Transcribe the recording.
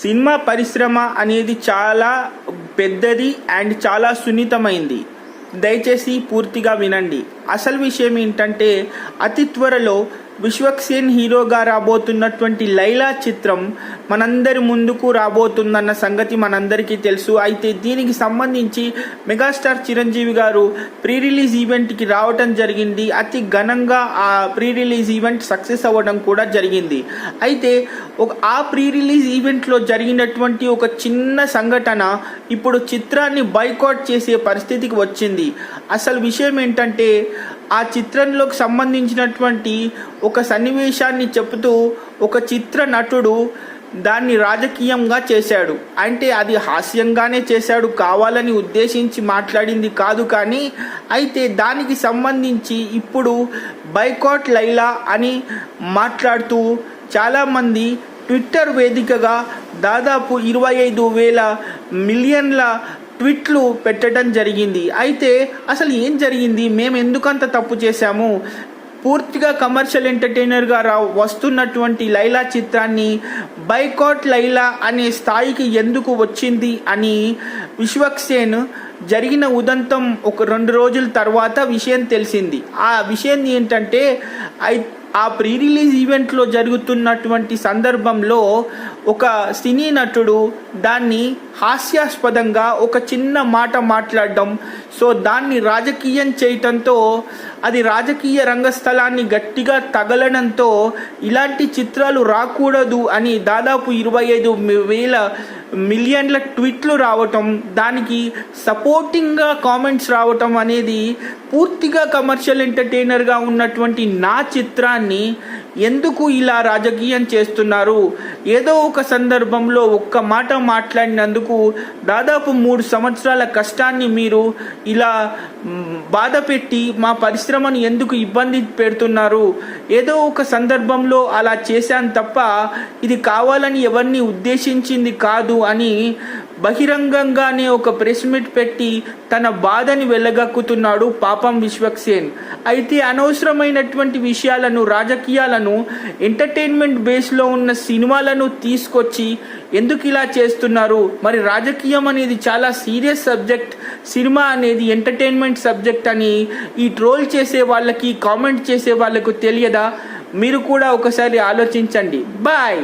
Cinema పరిశ్రమ అనేది చాలా పెద్దది అండ్ చాలా సున్నితమైంది. దయచేసి పూర్తిగా వినండి. అసలు విషయం ఏంటంటే, అతి త్వరలో విశ్వక్సేన్ హీరోగా రాబోతున్నటువంటి లైలా చిత్రం మనందరి ముందుకు రాబోతుందన్న సంగతి మనందరికీ తెలుసు. అయితే దీనికి సంబంధించి మెగాస్టార్ చిరంజీవి గారు ప్రీ రిలీజ్ ఈవెంట్కి రావటం జరిగింది. అతి ఘనంగా ఆ ప్రీ రిలీజ్ ఈవెంట్ సక్సెస్ అవ్వడం కూడా జరిగింది. అయితే ఆ ప్రీ రిలీజ్ ఈవెంట్లో జరిగినటువంటి ఒక చిన్న సంఘటన ఇప్పుడు చిత్రాన్ని బైకాట్ చేసే పరిస్థితికి వచ్చింది. అసలు విషయం ఏంటంటే, ఆ చిత్రంలోకి సంబంధించినటువంటి ఒక సన్నివేశాన్ని చెబుతూ ఒక చిత్ర నటుడు దాన్ని రాజకీయంగా చేశాడు. అంటే అది హాస్యంగానే చేశాడు, కావాలని ఉద్దేశించి మాట్లాడింది కాదు. కానీ అయితే దానికి సంబంధించి ఇప్పుడు బైకాట్ లైలా అని మాట్లాడుతూ చాలామంది ట్విట్టర్ వేదికగా దాదాపు 25,000 మిలియన్ల ట్వీట్లు పెట్టడం జరిగింది. అయితే అసలు ఏం జరిగింది, మేము ఎందుకంత తప్పు చేశాము, పూర్తిగా కమర్షియల్ ఎంటర్టైనర్గా వస్తున్నటువంటి లైలా చిత్రాన్ని బైకాట్ లైలా అనే స్థాయికి ఎందుకు వచ్చింది అని విశ్వక్సేన్ జరిగిన ఉదంతం ఒక 2 రోజుల తర్వాత విషయం తెలిసింది. ఆ విషయం ఏంటంటే, ఆ ప్రీ రిలీజ్ ఈవెంట్లో జరుగుతున్నటువంటి సందర్భంలో ఒక సినీ నటుడు దాన్ని హాస్యాస్పదంగా ఒక చిన్న మాట మాట్లాడడం, సో దాన్ని రాజకీయం చేయటంతో అది రాజకీయ రంగస్థలాన్ని గట్టిగా తగలడంతో ఇలాంటి చిత్రాలు రాకూడదు అని దాదాపు 25,000 మిలియన్ల ట్వీట్లు రావటం, దానికి సపోర్టింగ్గా కామెంట్స్ రావటం అనేది పూర్తిగా కమర్షియల్ ఎంటర్టైనర్గా ఉన్నటువంటి నా చిత్రాన్ని ఎందుకు ఇలా రాజకీయం చేస్తున్నారు, ఏదో ఒక సందర్భంలో ఒక్క మాట మాట్లాడినందుకు దాదాపు 3 సంవత్సరాల కష్టాన్ని మీరు ఇలా బాధ పెట్టి మా పరిశ్రమను ఎందుకు ఇబ్బంది పెడుతున్నారు, ఏదో ఒక సందర్భంలో అలా చేశాను తప్ప ఇది కావాలని ఎవరిని ఉద్దేశించింది కాదు అని బహిరంగంగానే ఒక ప్రెస్ మీట్ పెట్టి తన బాధని వెళ్ళగక్కుతున్నాడు పాపం విశ్వక్సేన్. అయితే అనవసరమైనటువంటి విషయాలను, రాజకీయాలను, ఎంటర్టైన్మెంట్ బేస్లో ఉన్న సినిమాలను తీసుకొచ్చి ఎందుకు ఇలా చేస్తున్నారు? మరి రాజకీయం అనేది చాలా సీరియస్ సబ్జెక్ట్, సినిమా అనేది ఎంటర్టైన్మెంట్ సబ్జెక్ట్ అని ఈ ట్రోల్ చేసే వాళ్ళకి, కామెంట్ చేసే వాళ్ళకు తెలియదా? మీరు కూడా ఒకసారి ఆలోచించండి. బాయ్.